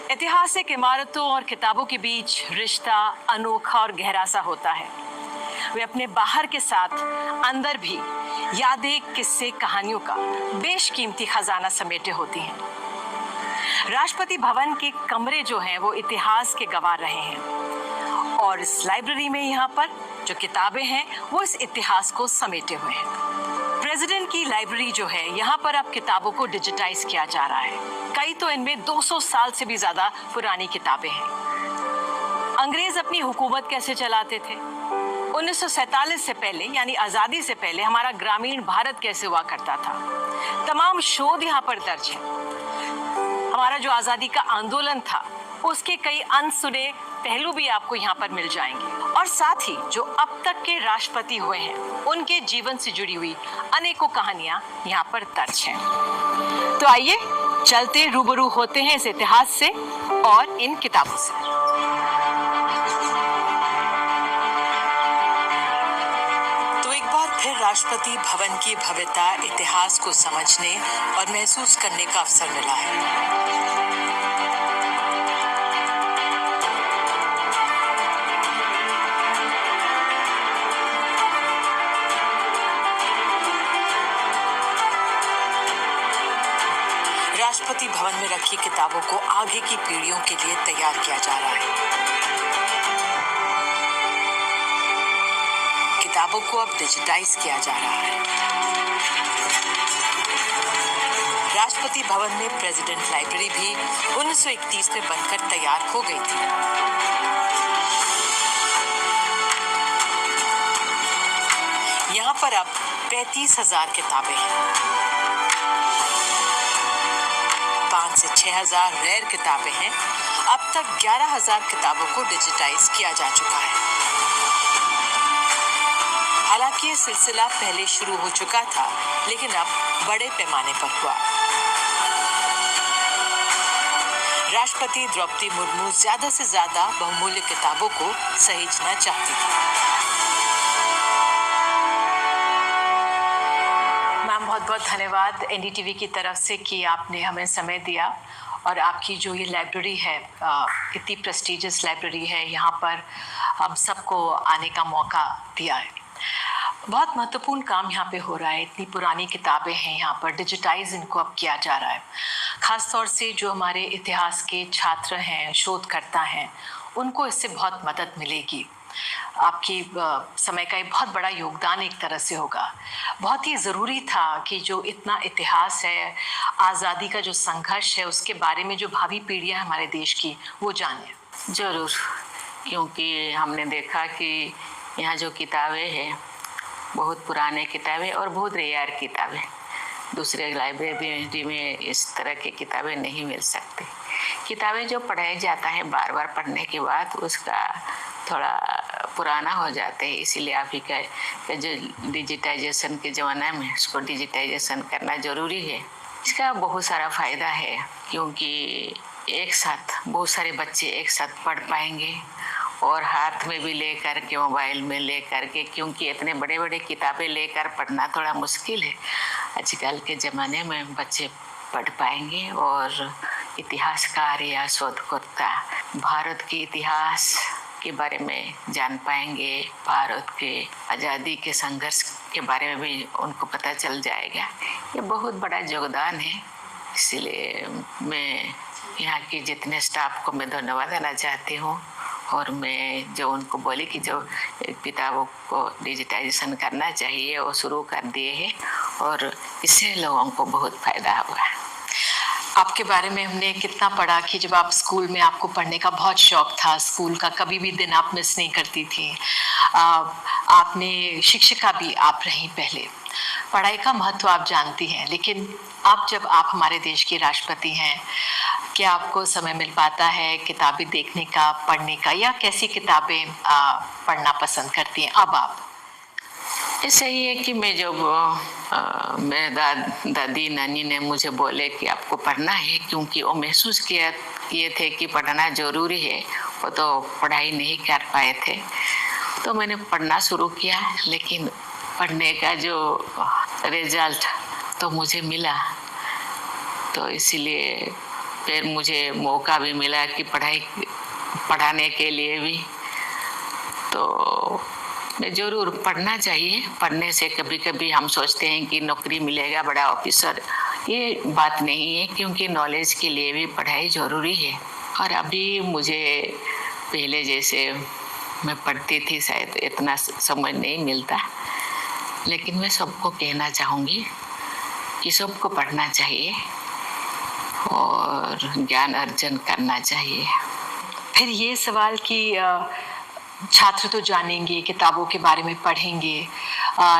ऐतिहासिक इमारतों और किताबों के बीच रिश्ता अनोखा और गहरा सा होता है। वे अपने बाहर के साथ अंदर भी यादें, किस्से, कहानियों का बेशकीमती खजाना समेटे होती हैं। राष्ट्रपति भवन के कमरे जो हैं वो इतिहास के गवाह रहे हैं और इस लाइब्रेरी में यहाँ पर जो किताबें हैं वो इस इतिहास को समेटे हुए हैं। प्रेसिडेंट की लाइब्रेरी जो है यहाँ पर अब किताबों को डिजिटाइज किया जा रहा है। कई तो इनमें 200 साल से भी ज्यादा पुरानी किताबें हैं। अंग्रेज अपनी हुकूमत कैसे चलाते थे, 1947 से पहले यानी आजादी से पहले हमारा ग्रामीण भारत कैसे हुआ करता था, तमाम शोध यहाँ पर दर्ज है। हमारा जो आजादी का आंदोलन था उसके कई अनसुने पहलू भी आपको यहाँ पर मिल जाएंगे और साथ ही जो अब तक के राष्ट्रपति हुए हैं उनके जीवन से जुड़ी हुई अनेकों कहानियां यहाँ पर दर्ज हैं। तो आइए चलते रूबरू होते हैं इस इतिहास से और इन किताबों से। तो एक बार फिर राष्ट्रपति भवन की भव्यता, इतिहास को समझने और महसूस करने का अवसर मिला है। राष्ट्रपति भवन में रखी किताबों को आगे की पीढ़ियों के लिए तैयार किया जा रहा है। किताबों को अब डिजिटाइज किया जा रहा है। राष्ट्रपति भवन में प्रेसिडेंट लाइब्रेरी भी 1931 में बनकर तैयार हो गई थी। यहाँ पर अब 35,000 किताबें हैं। 5 से 6,000 रेयर किताबें हैं। अब तक 11,000 किताबों को डिजिटाइज किया जा चुका है। हालांकि ये सिलसिला पहले शुरू हो चुका था, लेकिन अब बड़े पैमाने पर हुआ। राष्ट्रपति द्रौपदी मुर्मू ज्यादा से ज्यादा बहुमूल्य किताबों को सहेजना चाहती थी। बहुत बहुत धन्यवाद एनडीटीवी की तरफ से कि आपने हमें समय दिया और आपकी जो ये लाइब्रेरी है, इतनी प्रेस्टिजियस लाइब्रेरी है, यहाँ पर हम सबको आने का मौका दिया है। बहुत महत्वपूर्ण काम यहाँ पे हो रहा है। इतनी पुरानी किताबें हैं, यहाँ पर डिजिटाइज इनको अब किया जा रहा है। ख़ास तौर से जो हमारे इतिहास के छात्र हैं, शोधकर्ता हैं, उनको इससे बहुत मदद मिलेगी। आपकी समय का एक बहुत बड़ा योगदान एक तरह से होगा। बहुत ही ज़रूरी था कि जो इतना इतिहास है, आज़ादी का जो संघर्ष है, उसके बारे में जो भावी पीढ़ियां हमारे देश की वो जाने। ज़रूर, क्योंकि हमने देखा कि यहाँ जो किताबें हैं बहुत पुराने किताबें और बहुत रेयर किताबें, दूसरे लाइब्रेरी में इस तरह की किताबें नहीं मिल सकती। किताबें जो पढ़ाई जाता है बार बार पढ़ने के बाद उसका थोड़ा पुराना हो जाते हैं, इसीलिए आप ही का जो डिजिटाइजेशन के ज़माने में उसको डिजिटाइजेशन करना ज़रूरी है। इसका बहुत सारा फ़ायदा है क्योंकि एक साथ बहुत सारे बच्चे एक साथ पढ़ पाएंगे और हाथ में भी ले कर के, मोबाइल में ले कर के, क्योंकि इतने बड़े बड़े किताबें लेकर पढ़ना थोड़ा मुश्किल है। आजकल के ज़माने में बच्चे पढ़ पाएंगे और इतिहासकार या शोधकर्ता भारत के इतिहास के बारे में जान पाएंगे, भारत के आज़ादी के संघर्ष के बारे में भी उनको पता चल जाएगा। ये बहुत बड़ा योगदान है, इसलिए मैं यहाँ के जितने स्टाफ को मैं धन्यवाद देना चाहती हूँ और मैं जो उनको बोली कि जो किताबों को डिजिटाइजेशन करना चाहिए वो शुरू कर दिए हैं और इससे लोगों को बहुत फ़ायदा हुआ। आपके बारे में हमने कितना पढ़ा कि जब आप स्कूल में, आपको पढ़ने का बहुत शौक था, स्कूल का कभी भी दिन आप मिस नहीं करती थी। आपने शिक्षिका भी आप रही पहले, पढ़ाई का महत्व आप जानती हैं, लेकिन अब जब आप हमारे देश के राष्ट्रपति हैं, क्या आपको समय मिल पाता है किताबें देखने का, पढ़ने का, या कैसी किताबें पढ़ना पसंद करती हैं अब आप? ऐसा ही है कि मैं जब मेरे दादी नानी ने मुझे बोले कि आपको पढ़ना है, क्योंकि वो महसूस किए थे कि पढ़ना ज़रूरी है, वो तो पढ़ाई नहीं कर पाए थे, तो मैंने पढ़ना शुरू किया। लेकिन पढ़ने का जो रिजल्ट तो मुझे मिला, तो इसीलिए फिर मुझे मौका भी मिला कि पढ़ाने के लिए भी। तो मैं ज़रूर पढ़ना चाहिए। पढ़ने से कभी कभी हम सोचते हैं कि नौकरी मिलेगा, बड़ा ऑफिसर, ये बात नहीं है, क्योंकि नॉलेज के लिए भी पढ़ाई ज़रूरी है। और अभी मुझे पहले जैसे मैं पढ़ती थी शायद इतना समय नहीं मिलता, लेकिन मैं सबको कहना चाहूँगी कि सबको पढ़ना चाहिए और ज्ञान अर्जन करना चाहिए। फिर ये सवाल कि छात्र तो जानेंगे, किताबों के बारे में पढ़ेंगे,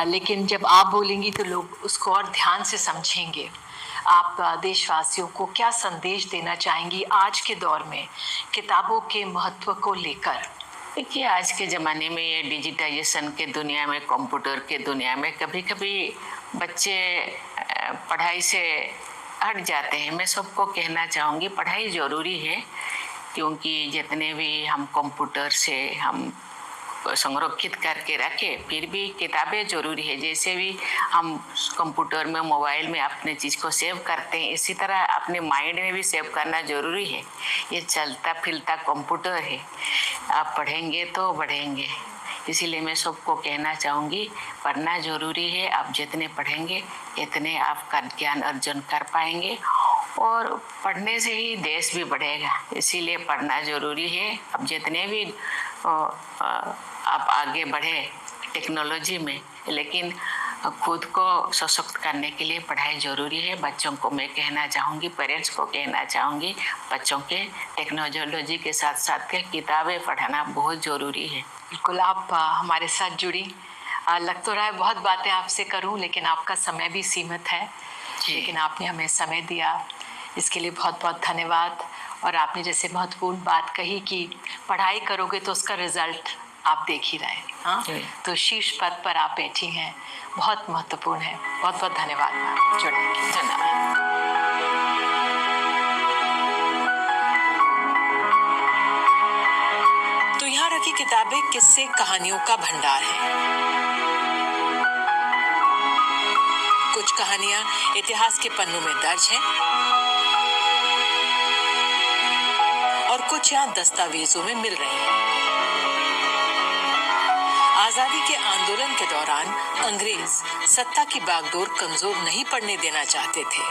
लेकिन जब आप बोलेंगी तो लोग उसको और ध्यान से समझेंगे। आप देशवासियों को क्या संदेश देना चाहेंगी आज के दौर में किताबों के महत्व को लेकर? देखिए, आज के ज़माने में ये डिजिटाइजेशन के दुनिया में, कंप्यूटर के दुनिया में कभी कभी बच्चे पढ़ाई से हट जाते हैं। मैं सबको कहना चाहूँगी पढ़ाई ज़रूरी है, क्योंकि जितने भी हम कंप्यूटर से हम संरक्षित करके रखें, फिर भी किताबें ज़रूरी है। जैसे भी हम कंप्यूटर में, मोबाइल में अपने चीज़ को सेव करते हैं, इसी तरह अपने माइंड में भी सेव करना ज़रूरी है। ये चलता फिरता कंप्यूटर है, आप पढ़ेंगे तो बढ़ेंगे। इसीलिए मैं सबको कहना चाहूँगी पढ़ना ज़रूरी है। आप जितने पढ़ेंगे इतने आपका ज्ञान अर्जन कर पाएंगे, और पढ़ने से ही देश भी बढ़ेगा। इसीलिए पढ़ना ज़रूरी है। अब जितने भी आप आगे बढ़े टेक्नोलॉजी में, लेकिन खुद को सशक्त करने के लिए पढ़ाई ज़रूरी है। बच्चों को मैं कहना चाहूँगी, पेरेंट्स को कहना चाहूँगी, बच्चों के टेक्नोलॉजी के साथ साथ के किताबें पढ़ाना बहुत ज़रूरी है। बिल्कुल, आप हमारे साथ जुड़ी। लग तो रहा है बहुत बातें आपसे करूं, लेकिन आपका समय भी सीमित है, लेकिन आपने हमें समय दिया, इसके लिए बहुत बहुत धन्यवाद। और आपने जैसे महत्वपूर्ण बात कही कि पढ़ाई करोगे तो उसका रिजल्ट आप देख ही रहे हैं। हाँ, तो शीर्ष पद पर आप बैठी हैं, बहुत महत्वपूर्ण है। बहुत बहुत धन्यवाद मैम जुड़ने के लिए। धन्यवाद। तो यहाँ रखी किताबें किस्से कहानियों का भंडार है। कुछ कहानियां इतिहास के पन्नों में दर्ज हैं और कुछ यहाँ दस्तावेजों में मिल रही हैं। आजादी के आंदोलन के दौरान अंग्रेज सत्ता की बागडोर कमजोर नहीं पड़ने देना चाहते थे।